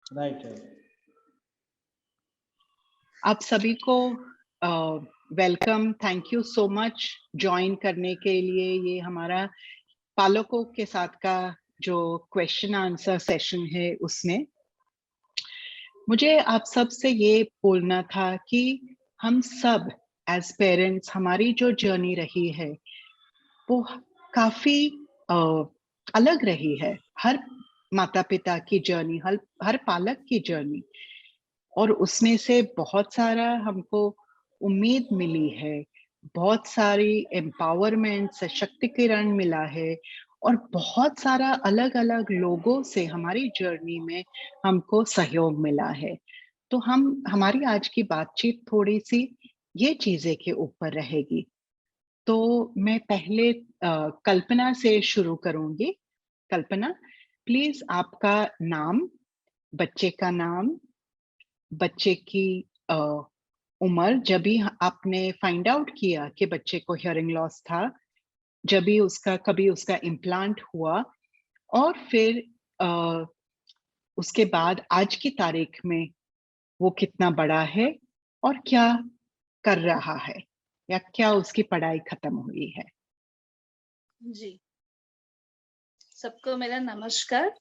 Right. आप सभी को welcome, thank you so much join करने के लिए। ये हमारा पालकों के साथ का जो क्वेश्चन आंसर सेशन है उसमें मुझे आप सब से ये बोलना था कि हम सब एज पेरेंट्स हमारी जो जर्नी रही है वो काफी अलग रही है। हर माता पिता की जर्नी, हर पालक की जर्नी, और उसमें से बहुत सारा हमको उम्मीद मिली है, बहुत सारी एम्पावरमेंट सशक्तिकरण मिला है, और बहुत सारा अलग अलग लोगों से हमारी जर्नी में हमको सहयोग मिला है। तो हमारी आज की बातचीत थोड़ी सी ये चीजें के ऊपर रहेगी। तो मैं पहले कल्पना से शुरू करूंगी। कल्पना, प्लीज आपका नाम, बच्चे का नाम, बच्चे की उम्र, जब भी आपने फाइंड आउट किया कि बच्चे को हियरिंग लॉस था, जब भी कभी उसका इम्प्लांट हुआ, और फिर उसके बाद आज की तारीख में वो कितना बड़ा है और क्या कर रहा है, या क्या उसकी पढ़ाई खत्म हुई है। जी, सबको मेरा नमस्कार।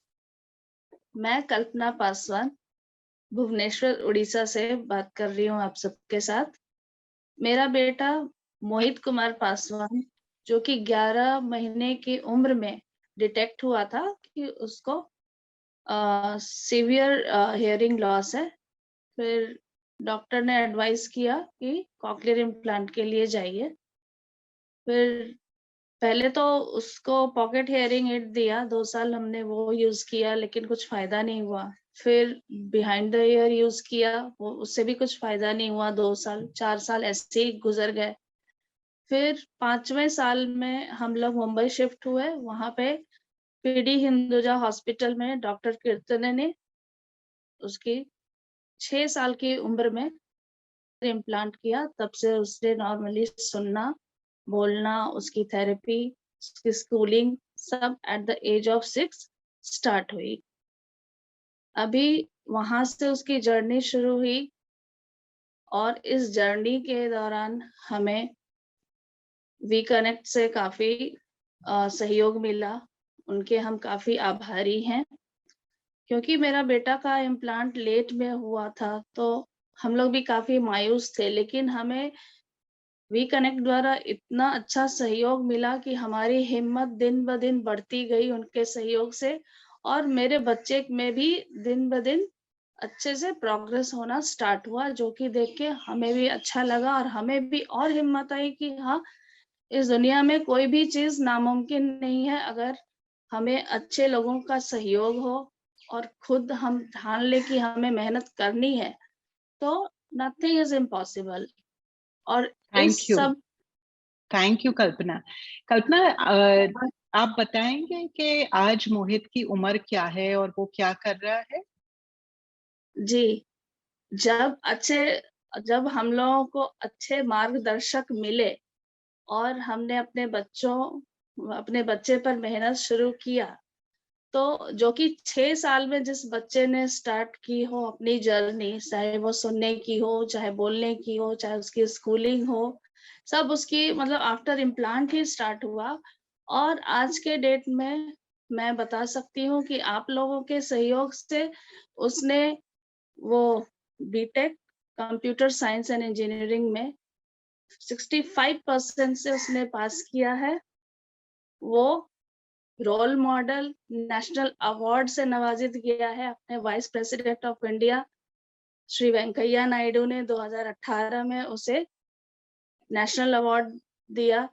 मैं कल्पना पासवान भुवनेश्वर उड़ीसा से बात कर रही हूँ आप सबके साथ। मेरा बेटा मोहित कुमार पासवान, जो कि 11 महीने की उम्र में डिटेक्ट हुआ था कि उसको सीवियर हियरिंग लॉस है। फिर डॉक्टर ने एडवाइस किया कि कॉक्लियर इम्प्लांट के लिए जाइए। फिर पहले तो उसको पॉकेट हियरिंग एड दिया, 2 साल हमने वो यूज किया, लेकिन कुछ फायदा नहीं हुआ। फिर बिहाइंड द ईयर यूज किया, वो उससे भी कुछ फायदा नहीं हुआ। 2 साल 4 साल ऐसे ही गुजर गए। फिर 5वें साल में हम लोग मुंबई शिफ्ट हुए। वहां पे पीडी हिंदुजा हॉस्पिटल में डॉक्टर कीर्तने ने उसकी 6 साल की उम्र में इम्प्लांट किया। तब से उसने नॉर्मली सुनना, बोलना, उसकी थेरेपी, उसकी स्कूलिंग सब at the age of 6 start हुई। अभी वहां से उसकी जर्नी शुरू हुई, और इस जर्नी के दौरान हमें वी कनेक्ट से काफी सहयोग मिला। उनके हम काफी आभारी हैं, क्योंकि मेरा बेटा का इम्प्लांट लेट में हुआ था तो हम लोग भी काफी मायूस थे। लेकिन हमें वी कनेक्ट द्वारा इतना अच्छा सहयोग मिला कि हमारी हिम्मत दिन ब दिन बढ़ती गई उनके सहयोग से। और मेरे बच्चे में भी दिन ब दिन अच्छे से प्रोग्रेस होना स्टार्ट हुआ, जो कि देख के हमें भी अच्छा लगा और हमें भी और हिम्मत आई कि हाँ, इस दुनिया में कोई भी चीज नामुमकिन नहीं है। अगर हमें अच्छे लोगों का सहयोग हो और खुद हम ठान ले कि हमें मेहनत करनी है, तो नथिंग इज इम्पॉसिबल। और इस थैंक यू, सब थैंक यू कल्पना। कल्पना, आप बताएंगे कि आज मोहित की उम्र क्या है और वो क्या कर रहा है। जी, जब हम लोगों को अच्छे मार्गदर्शक मिले और हमने अपने बच्चे पर मेहनत शुरू किया, तो जो कि 6 साल में जिस बच्चे ने स्टार्ट की हो अपनी जर्नी, चाहे वो सुनने की हो, चाहे बोलने की हो, चाहे उसकी स्कूलिंग हो, सब उसकी मतलब आफ्टर इम्प्लांट ही स्टार्ट हुआ। और आज के डेट में मैं बता सकती हूँ कि आप लोगों के सहयोग से उसने वो BTech computer science and engineering में 65% से उसने पास किया है। वो रोल मॉडल नेशनल अवार्ड से नवाजित किया है। अपने vice president of India Shri Venkaiah Naidu ने 2018 में उसे नेशनल अवार्ड दिया।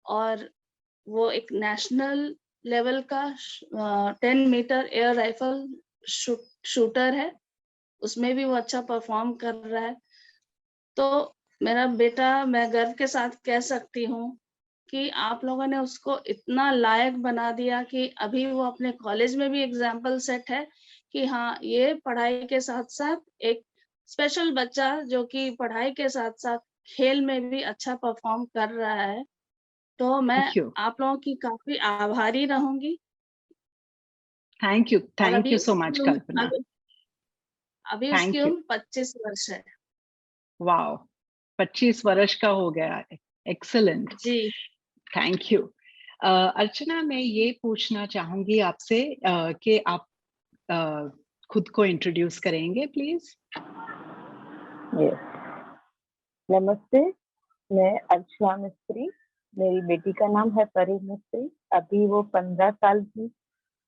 और वो एक नेशनल लेवल का 10 मीटर एयर राइफल शूटर है, उसमें भी वो अच्छा परफॉर्म कर रहा है। तो मेरा बेटा, मैं गर्व के साथ कह सकती हूँ कि आप लोगों ने उसको इतना लायक बना दिया कि अभी वो अपने कॉलेज में भी एग्जाम्पल सेट है कि हाँ, ये पढ़ाई के साथ साथ एक स्पेशल बच्चा जो कि पढ़ाई के साथ साथ खेल में भी अच्छा परफॉर्म कर रहा है। तो मैं थैंक यू, आप लोगों की काफी आभारी रहूंगी। और थैंक यू सो मच कल्पना। अभी थैंक उसकी यू। उम्र 25 वर्ष है। वाओ, 25 वर्ष का हो गया है। एक्सीलेंट, जी। Thank you. अर्चना, मैं ये पूछना चाहूंगी आपसे कि आप अ, खुद को इंट्रोड्यूस करेंगे प्लीज? यस, नमस्ते, मैं अर्चना मिस्त्री। मेरी बेटी का नाम है परी मिस्त्री। अभी वो 15 साल की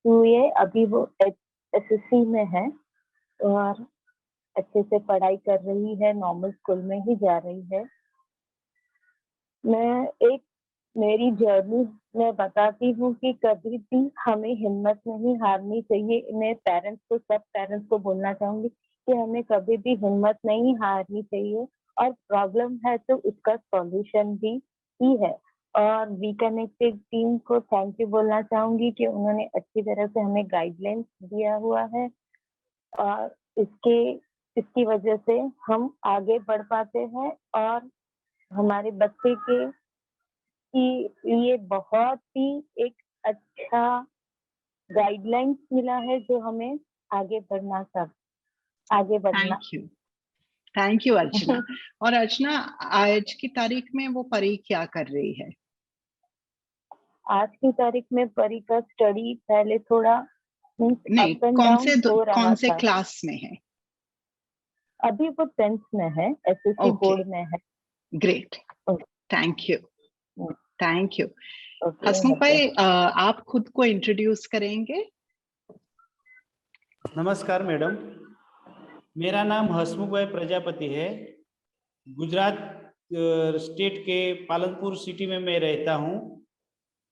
हुई है। अभी वो एसएससी में है और अच्छे से पढ़ाई कर रही है, नॉर्मल स्कूल में ही जा रही है। मेरी जर्नी मैं बताती हूँ कि कभी भी हमें हिम्मत नहीं हारनी चाहिए। मैं सब पेरेंट्स को बोलना चाहूंगी कि हमें कभी भी हिम्मत नहीं हारनी चाहिए, और प्रॉब्लम है तो उसका सॉल्यूशन भी ही है। और वी कनेक्टेड टीम को थैंक यू बोलना चाहूंगी कि उन्होंने अच्छी तरह से हमें गाइडलाइंस दिया हुआ है, और इसकी वजह से हम आगे बढ़ पाते हैं, और हमारे बच्चे के लिए बहुत ही एक अच्छा गाइडलाइंस मिला है जो हमें आगे बढ़ना थैंक यू अर्चना। और अर्चना, आज की तारीख में वो परी क्या कर रही है? आज की तारीख में परी का स्टडी पहले थोड़ा नहीं, अप एंड डाउन हो रहा कौन से था। क्लास में है? अभी वो 10th में है, एसएससी ओके, बोर्ड में है। Great, thank you, thank you. Hasmukh भाई, आप खुद को इंट्रोड्यूस करेंगे? नमस्कार मैडम, मेरा नाम हसमुख भाई प्रजापति है। गुजरात स्टेट के पालनपुर सिटी में मैं रहता हूँ।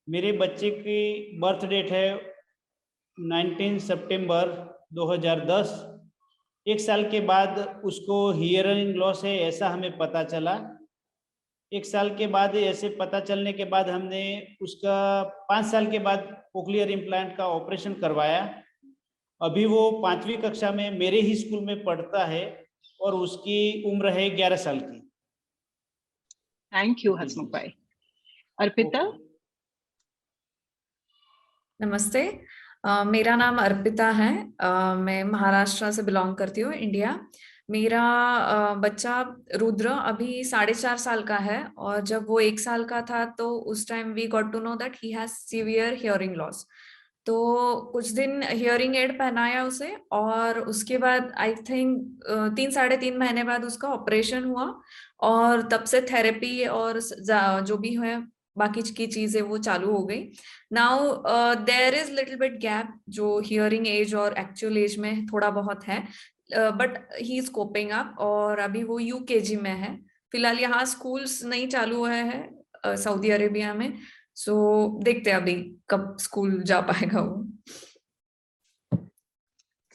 मेरे बच्चे की बर्थ डेट है 19 सितंबर 2010। एक साल के बाद उसको हियरिंग लॉस है ऐसा हमें पता चला। एक साल के बाद ऐसे पता चलने के बाद हमने उसका 5 साल के बाद कोक्लियर इम्प्लांट का ऑपरेशन करवाया। अभी वो 5वीं कक्षा में मेरे ही स्कूल में पढ़ता है और उसकी उम्र है 11 साल की। थैंक यू हसमुख भाई। अर्पिता? नमस्ते, मेरा नाम अर्पिता है। मैं महाराष्ट्र से बिलोंग करती हूँ, इंडिया। मेरा बच्चा रुद्र अभी 4.5 साल का है, और जब वो 1 साल का था तो उस time we got to know that he has severe hearing loss. तो कुछ दिन हियरिंग एड पहनाया उसे, और उसके बाद आई थिंक 3-3.5 महीने बाद उसका ऑपरेशन हुआ, और तब से थेरेपी और जो भी है बाकी की चीजें वो चालू हो गई। Now there is little bit gap जो हियरिंग एज और एक्चुअल एज में थोड़ा बहुत है, but he is coping up, और अभी वो यूकेजी में है। फिलहाल यहाँ स्कूल्स नहीं चालू हुए हैं सऊदी अरेबिया में, सो देखते हैं अभी कब स्कूल जा पाएगा वो।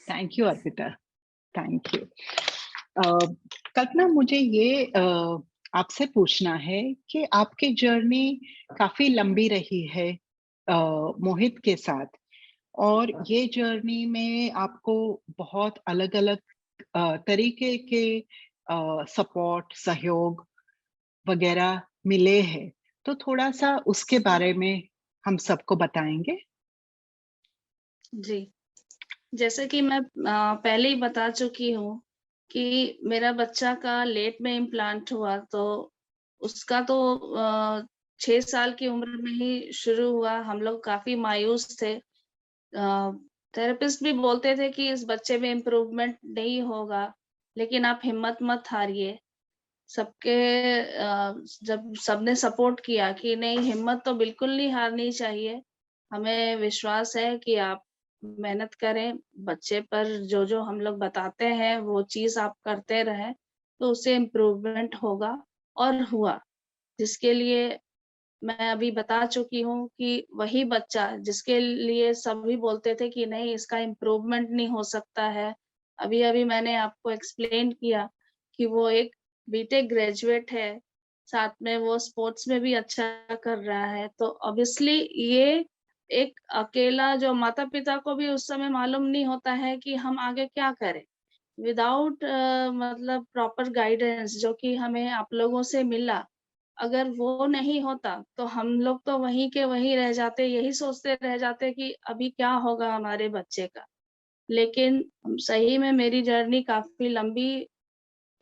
Thank you Arpita, thank you. Kalpana, मुझे ये आपसे पूछना है कि आपकी जर्नी काफी लंबी रही है मोहित के साथ, और ये जर्नी में आपको बहुत अलग अलग तरीके के सपोर्ट, सहयोग वगैरह मिले हैं, तो थोड़ा सा उसके बारे में हम सबको बताएंगे? जी, जैसे कि मैं पहले ही बता चुकी हूँ कि मेरा बच्चा का लेट में इम्प्लांट हुआ, तो उसका तो 6 साल की उम्र में ही शुरू हुआ। हम लोग काफी मायूस थे। थेरेपिस्ट भी बोलते थे कि इस बच्चे में इम्प्रूवमेंट नहीं होगा, लेकिन आप हिम्मत मत हारिए। सबके जब सबने सपोर्ट किया कि नहीं, हिम्मत तो बिल्कुल नहीं हारनी चाहिए, हमें विश्वास है कि आप मेहनत करें, बच्चे पर जो हम लोग बताते हैं वो चीज आप करते रहें, तो उससे इम्प्रूवमेंट होगा, और हुआ। जिसके लिए मैं अभी बता चुकी हूँ कि वही बच्चा जिसके लिए सभी बोलते थे कि नहीं, इसका इम्प्रूवमेंट नहीं हो सकता है, अभी मैंने आपको एक्सप्लेन किया कि वो एक बीटेक ग्रेजुएट है, साथ में वो स्पोर्ट्स में भी अच्छा कर रहा है। तो ऑब्वियसली ये एक अकेला, जो माता पिता को भी उस समय मालूम नहीं होता है कि हम आगे क्या करें, विदाउट मतलब प्रॉपर गाइडेंस जो कि हमें आप लोगों से मिला, अगर वो नहीं होता तो हम लोग तो वहीं के वहीं रह जाते, यही सोचते रह जाते कि अभी क्या होगा हमारे बच्चे का। लेकिन सही में मेरी जर्नी काफ़ी लंबी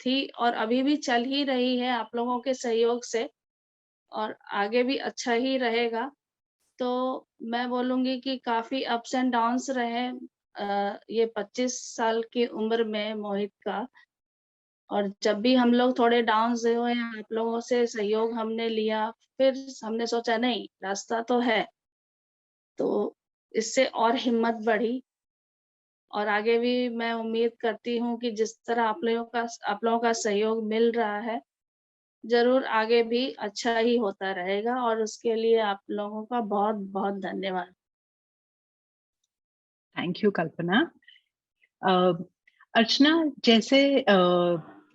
थी और अभी भी चल ही रही है आप लोगों के सहयोग से और आगे भी अच्छा ही रहेगा। तो मैं बोलूँगी कि काफ़ी अप्स एंड डाउन्स रहे ये 25 साल की उम्र में मोहित का और जब भी हम लोग थोड़े डाउन्स हुए हैं, आप लोगों से सहयोग हमने लिया, फिर हमने सोचा नहीं, रास्ता तो है। तो इससे और हिम्मत बढ़ी और आगे भी मैं उम्मीद करती हूँ कि जिस तरह आप लोगों का सहयोग मिल रहा है, ज़रूर आगे भी अच्छा ही होता रहेगा और उसके लिए आप लोगों का बहुत-बहुत धन्यवाद। थैंक यू कल्पना। अर्चना, जैसे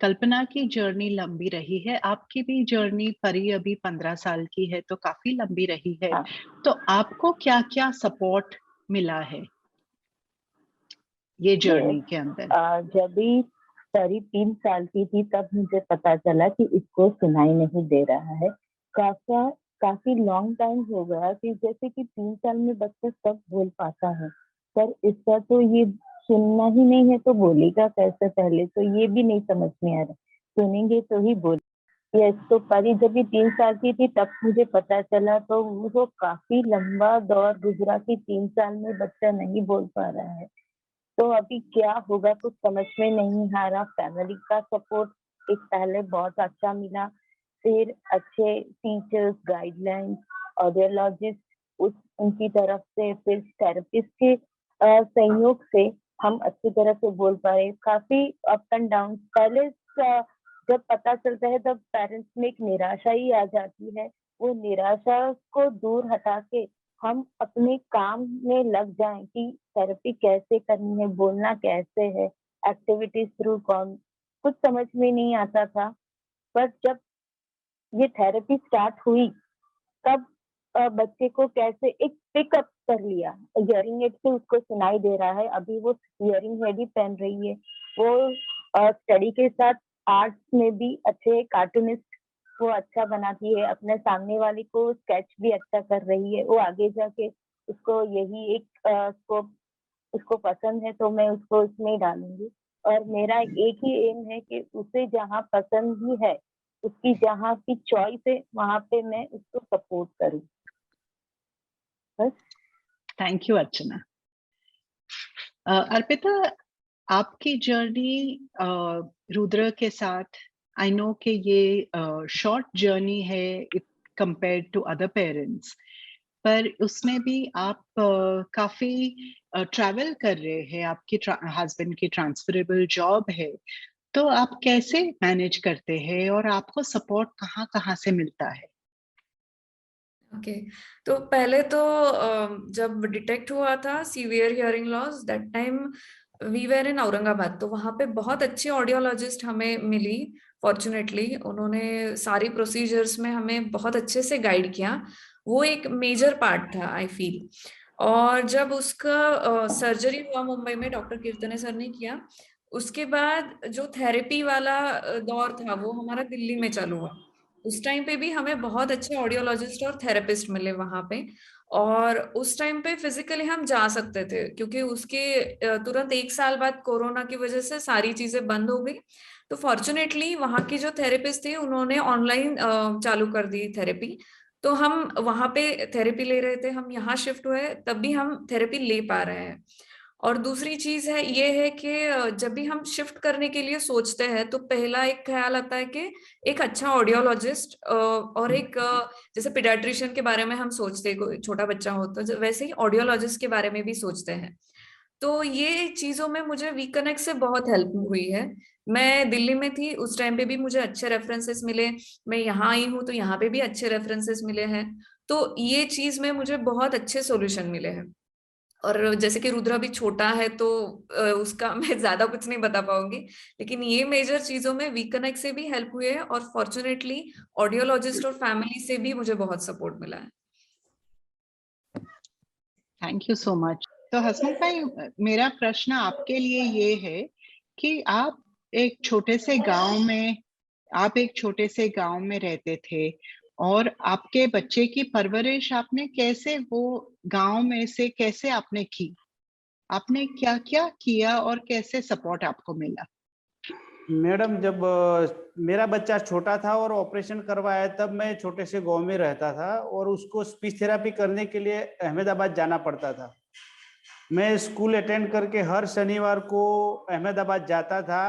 कल्पना की जर्नी लंबी रही है, आपकी भी जर्नी परी अभी 15 साल की है, तो काफी लंबी रही है। हाँ। तो आपको क्या-क्या सपोर्ट मिला है ये जर्नी के अंदर? जब भी परी 3 साल की थी तब मुझे पता चला कि इसको सुनाई नहीं दे रहा है। काफ़ी लॉन्ग टाइम हो गया कि जैसे कि 3 साल में बच्चा सब बोल पाता है, पर इसका तो ये सुनना ही नहीं है तो बोलेगा कैसे पहले तो ये भी नहीं समझ में आ रहा। सुनेंगे तो ही बोल यस, तो परी जब भी 3 साल की थी तब मुझे पता चला तो वो काफ़ी लंबा दौर गुज़रा कि 3 साल में बच्चा नहीं बोल पा रहा है। तो अभी क्या होगा कुछ समझ में नहीं आ रहा। फैमिली का सपोर्ट एक पहले बहुत अच्छा मिला, फिर अच्छे टीचर्स, गाइडलाइंस, ऑडियोलॉजिस्ट उनकी तरफ से, फिर थेरेपिस्ट के सहयोग से हम अच्छी तरह से बोल पाए। काफ़ी अप एंड डाउन पहले जब पता चलता है तब पेरेंट्स में एक निराशा ही आ जाती है। वो निराशा को दूर हटा के हम अपने काम में लग जाएँ कि थेरेपी कैसे करनी है, बोलना कैसे है, एक्टिविटीज़ थ्रू कौन कुछ समझ में नहीं आता था। पर जब ये थेरेपी स्टार्ट हुई तब बच्चे को कैसे एक पिकअप कर लिया। हियरिंग एड से उसको सुनाई दे रहा है, अभी वो हियरिंग एड ही पहन रही है। वो स्टडी के साथ आर्ट्स में भी अच्छे कार्टूनिस्ट वो अच्छा बनाती है, अपने सामने वाले को स्केच भी अच्छा कर रही है। वो आगे जाके उसको यही एक स्कोप उसको पसंद है तो मैं उसको उसमें ही डालूँगी और मेरा एक ही एम है कि उसे जहाँ पसंद ही है, उसकी जहाँ की चॉइस है, वहाँ पे मैं उसको सपोर्ट करूँ। बस। थैंक यू अर्चना। अर्पिता, आपकी जर्नी रुद्र के साथ, आई नो कि ये शॉर्ट जर्नी है कंपेयर टू अदर पेरेंट्स, पर उसमें भी आप काफी ट्रैवल कर रहे हैं, आपके हस्बैंड की ट्रांसफरेबल जॉब है, तो आप कैसे मैनेज करते हैं और आपको सपोर्ट कहाँ-कहाँ से मिलता है? ओके, तो पहले तो जब डिटेक्ट हुआ था severe hearing loss, that time we were in Aurangabad, तो वहाँ पे बहुत अच्छी ऑडियोलॉजिस्ट हमें मिली। फॉर्चुनेटली उन्होंने सारी प्रोसीजर्स में हमें बहुत अच्छे से गाइड किया। वो एक मेजर पार्ट था आई फील। और जब उसका सर्जरी हुआ मुंबई में, डॉक्टर कीर्तने सर ने किया, उसके बाद जो थेरेपी वाला दौर था वो हमारा दिल्ली में चालू हुआ। उस टाइम पे भी हमें बहुत अच्छे ऑडियोलॉजिस्ट और थेरेपिस्ट मिले वहां पे। और उस टाइम पे फिजिकली हम जा सकते थे क्योंकि उसके तुरंत 1 साल बाद कोरोना की वजह से सारी चीजें बंद हो गई। तो फॉर्चुनेटली वहां की जो थेरेपिस्ट थी उन्होंने ऑनलाइन चालू कर दी थेरेपी। तो हम वहां पे थेरेपी ले रहे थे, हम यहाँ शिफ्ट हुए तब भी हम थेरेपी ले पा रहे हैं। और दूसरी चीज है ये है कि जब भी हम शिफ्ट करने के लिए सोचते हैं तो पहला एक ख्याल आता है कि एक अच्छा ऑडियोलॉजिस्ट और एक जैसे पीडियाट्रिशियन के बारे में हम सोचते हैं, कोई छोटा बच्चा हो तो वैसे ही ऑडियोलॉजिस्ट के बारे में भी सोचते हैं। तो ये चीजों में मुझे वी कनेक्ट से बहुत हेल्प हुई है। मैं दिल्ली में थी उस टाइम पे भी मुझे अच्छे रेफरेंसेस मिले, मैं यहाँ आई हूँ तो यहाँ पे भी अच्छे रेफरेंसेस मिले हैं। तो ये चीज में मुझे बहुत अच्छे सॉल्यूशन मिले हैं। और जैसे कि रुद्रा भी छोटा है तो उसका मैं ज्यादा कुछ नहीं बता पाऊंगी, लेकिन ये मेजर चीजों में वी कनेक्ट से भी हेल्प हुई है और फॉर्चुनेटली ऑडियोलॉजिस्ट और फैमिली से भी मुझे बहुत सपोर्ट मिला है। Thank you so much. तो हसमुख भाई, मेरा प्रश्न आपके लिए ये है कि आप एक छोटे से गांव में रहते थे और आपके बच्चे की परवरिश आपने कैसे वो गांव में से कैसे आपने की? आपने क्या क्या किया और कैसे सपोर्ट आपको मिला? मैडम, जब मेरा बच्चा छोटा था और ऑपरेशन करवाया, तब मैं छोटे से गांव में रहता था और उसको स्पीच थेरेपी करने के लिए अहमदाबाद जाना पड़ता था। मैं स्कूल अटेंड करके हर शनिवार को अहमदाबाद जाता था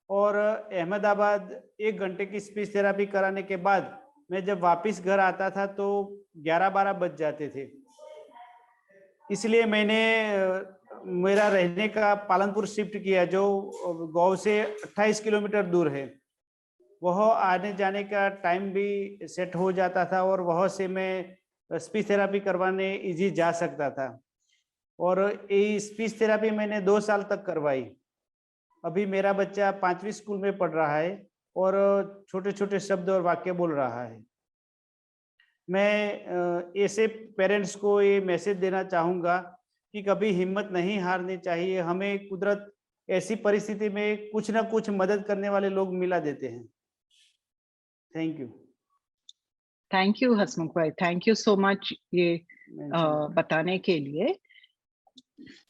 और अहमदाबाद 1 घंटे की स्पीच थेरेपी कराने के बाद मैं जब वापस घर आता था तो 11-12 बज जाते थे। इसलिए मैंने मेरा रहने का पालनपुर शिफ्ट किया, जो गांव से 28 किलोमीटर दूर है। वह आने जाने का टाइम भी सेट हो जाता था और वह से मैं स्पीच थेरेपी करवाने इजी जा सकता था। और ये स्पीच थेरेपी मैंने 2 साल तक करवाई। अभी मेरा बच्चा 5वीं स्कूल में पढ़ रहा है और छोटे छोटे शब्द और वाक्य बोल रहा है। मैं ऐसे पेरेंट्स को ये मैसेज देना चाहूँगा कि कभी हिम्मत नहीं हारनी चाहिए। हमें कुदरत ऐसी परिस्थिति में कुछ ना कुछ मदद करने वाले लोग मिला देते हैं। Thank you. Thank you Hasmukh भाई, थैंक यू सो मच ये बताने के लिए।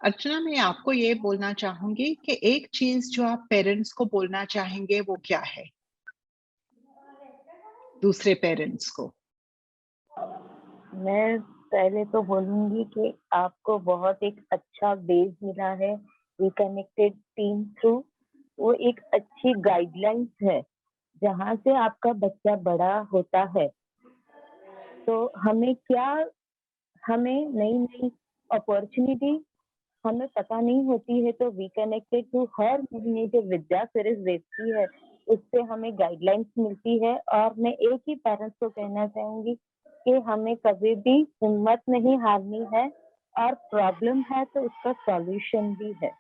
अर्चना, मैं आपको ये बोलना चाहूंगी कि एक चीज जो आप पेरेंट्स को बोलना चाहेंगे वो क्या है दूसरे पेरेंट्स को? मैं पहले तो बोलूंगी कि आपको बहुत एक अच्छा बेस मिला है रिकनेक्टेड टीम थ्रू। वो एक अच्छी गाइडलाइंस है जहाँ से आपका बच्चा बड़ा होता है। तो हमें नई नई अपॉर्चुनिटी हमें पता नहीं होती है, तो वी कनेक्टेड टू हर महीने जो विद्या सीरीज देती है उससे हमें गाइडलाइंस मिलती है। और मैं एक ही पेरेंट्स को कहना चाहूंगी कि हमें कभी भी हिम्मत नहीं हारनी है और प्रॉब्लम है तो उसका सॉल्यूशन भी है।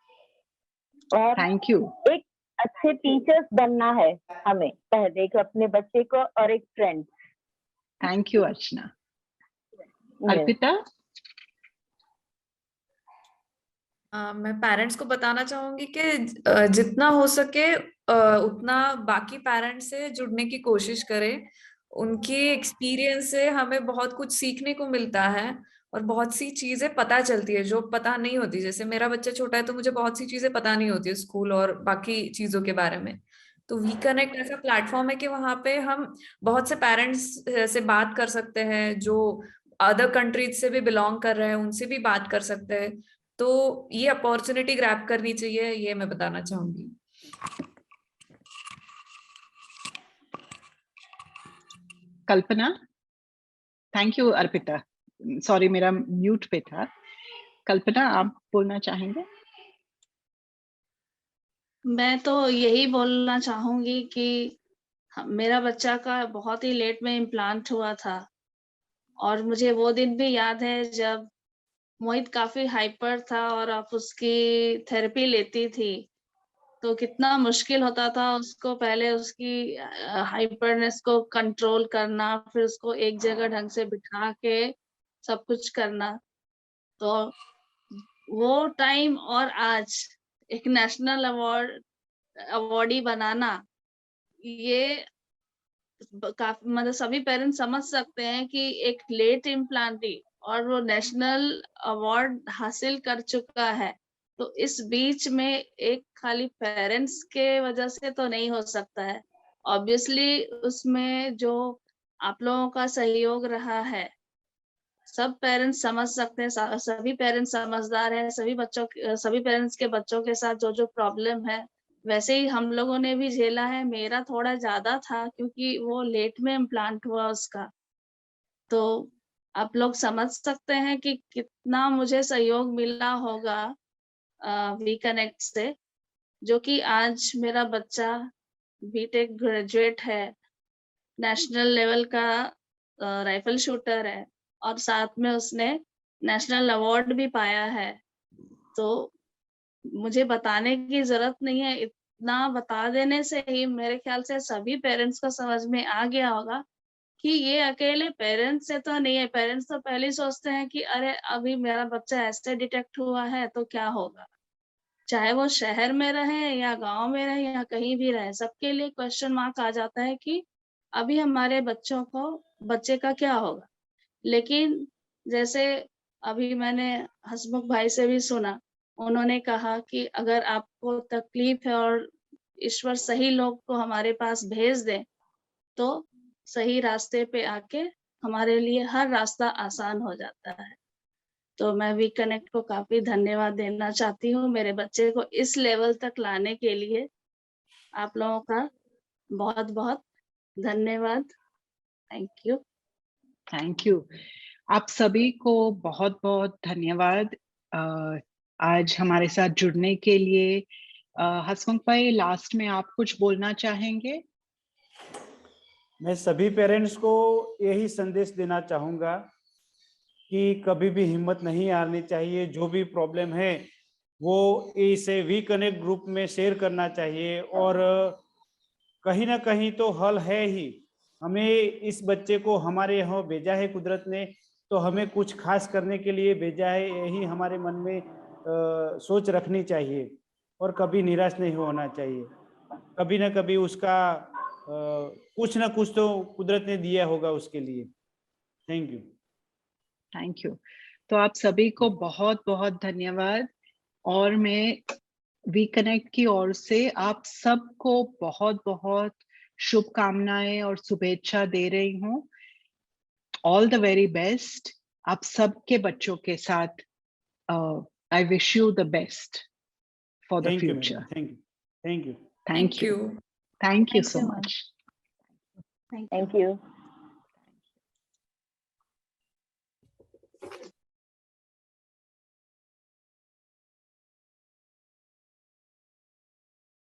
और थैंक यू। एक अच्छे टीचर्स बनना है हमें, पहले एक अपने बच्चे को और एक फ्रेंड। थैंक यू अर्चना। अर्पिता? मैं पेरेंट्स को बताना चाहूंगी कि जितना हो सके उतना बाकी पेरेंट्स से जुड़ने की कोशिश करें। उनके एक्सपीरियंस से हमें बहुत कुछ सीखने को मिलता है और बहुत सी चीजें पता चलती है जो पता नहीं होती। जैसे मेरा बच्चा छोटा है तो मुझे बहुत सी चीजें पता नहीं होती है स्कूल और बाकी चीजों के बारे में। तो वी कनेक्ट ऐसा प्लेटफॉर्म है कि वहां पे हम बहुत से पेरेंट्स से बात कर सकते हैं जो अदर कंट्रीज से भी बिलोंग कर रहे हैं, उनसे भी बात कर सकते हैं। तो ये अपॉर्चुनिटी ग्रैब करनी चाहिए, ये मैं बताना चाहूंगी। कल्पना? थैंक यू अर्पिता, सॉरी मेरा म्यूट पे था। कल्पना, आप बोलना चाहेंगे? मैं तो यही बोलना चाहूंगी कि मेरा बच्चा का बहुत ही लेट में इम्प्लांट हुआ था और मुझे वो दिन भी याद है जब मोहित काफी हाइपर था और आप उसकी थेरेपी लेती थी तो कितना मुश्किल होता था उसको पहले उसकी हाइपरनेस को कंट्रोल करना, फिर उसको एक जगह ढंग से बिठा के सब कुछ करना। तो वो टाइम और आज एक नेशनल अवार्डी बनाना, ये काफी मतलब सभी पेरेंट्स समझ सकते हैं कि एक लेट इम्प्लांटी और वो नेशनल अवार्ड हासिल कर चुका है। तो इस बीच में एक खाली पेरेंट्स के वजह से तो नहीं हो सकता है। ऑब्वियसली उसमें जो आप लोगों का सहयोग रहा है, सब पेरेंट्स समझ सकते हैं, सभी पेरेंट्स समझदार हैं, सभी पेरेंट्स के बच्चों के साथ जो जो प्रॉब्लम है वैसे ही हम लोगों ने भी झेला है। मेरा थोड़ा ज्यादा था क्योंकि वो लेट में इम्प्लांट हुआ उसका। तो आप लोग समझ सकते हैं कि कितना मुझे सहयोग मिला होगा वी कनेक्ट से, जो कि आज मेरा बच्चा बीटेक ग्रेजुएट है, नेशनल लेवल का राइफल शूटर है और साथ में उसने नेशनल अवार्ड भी पाया है। तो मुझे बताने की जरूरत नहीं है, इतना बता देने से ही मेरे ख्याल से सभी पेरेंट्स को समझ में आ गया होगा कि ये अकेले पेरेंट्स से तो नहीं है। पेरेंट्स तो पहले ही सोचते हैं कि अरे अभी मेरा बच्चा ऐसे डिटेक्ट हुआ है तो क्या होगा, चाहे वो शहर में रहे या गांव में रहे या कहीं भी रहे, सबके लिए क्वेश्चन मार्क आ जाता है कि अभी हमारे बच्चे का क्या होगा। लेकिन जैसे अभी मैंने हसमुख भाई से भी सुना, उन्होंने कहा कि अगर आपको तकलीफ है और ईश्वर सही लोग को हमारे पास भेज दे तो सही रास्ते पे आके हमारे लिए हर रास्ता आसान हो जाता है। तो मैं वी कनेक्ट को काफी धन्यवाद देना चाहती हूँ मेरे बच्चे को इस लेवल तक लाने के लिए। आप लोगों का बहुत बहुत धन्यवाद। Thank you. Thank you. आप सभी को बहुत बहुत धन्यवाद आज हमारे साथ जुड़ने के लिए। हसमुख भाई, लास्ट में आप कुछ बोलना चाहेंगे? मैं सभी पेरेंट्स को यही संदेश देना चाहूँगा कि कभी भी हिम्मत नहीं हारनी चाहिए। जो भी प्रॉब्लम है वो इसे वी कनेक्ट ग्रुप में शेयर करना चाहिए और कहीं ना कहीं तो हल है ही। हमें इस बच्चे को हमारे यहाँ भेजा है कुदरत ने, तो हमें कुछ खास करने के लिए भेजा है, यही हमारे मन में सोच रखनी चाहिए और कभी निराश नहीं होना चाहिए। कभी ना कभी उसका कुछ ना कुछ तो कुदरत ने दिया होगा उसके लिए। Thank you. Thank you. तो आप सभी को बहुत बहुत धन्यवाद और मैं वी कनेक्ट की ओर से आप सबको बहुत बहुत शुभकामनाएं और शुभेच्छा दे रही हूँ। ऑल द वेरी बेस्ट आप सबके बच्चों के साथ। I wish you the best for the thank you future. Madam. Thank you. Thank you. Thank you. Thank you Thank so you, ma'am. Much. Thank you. Thank you.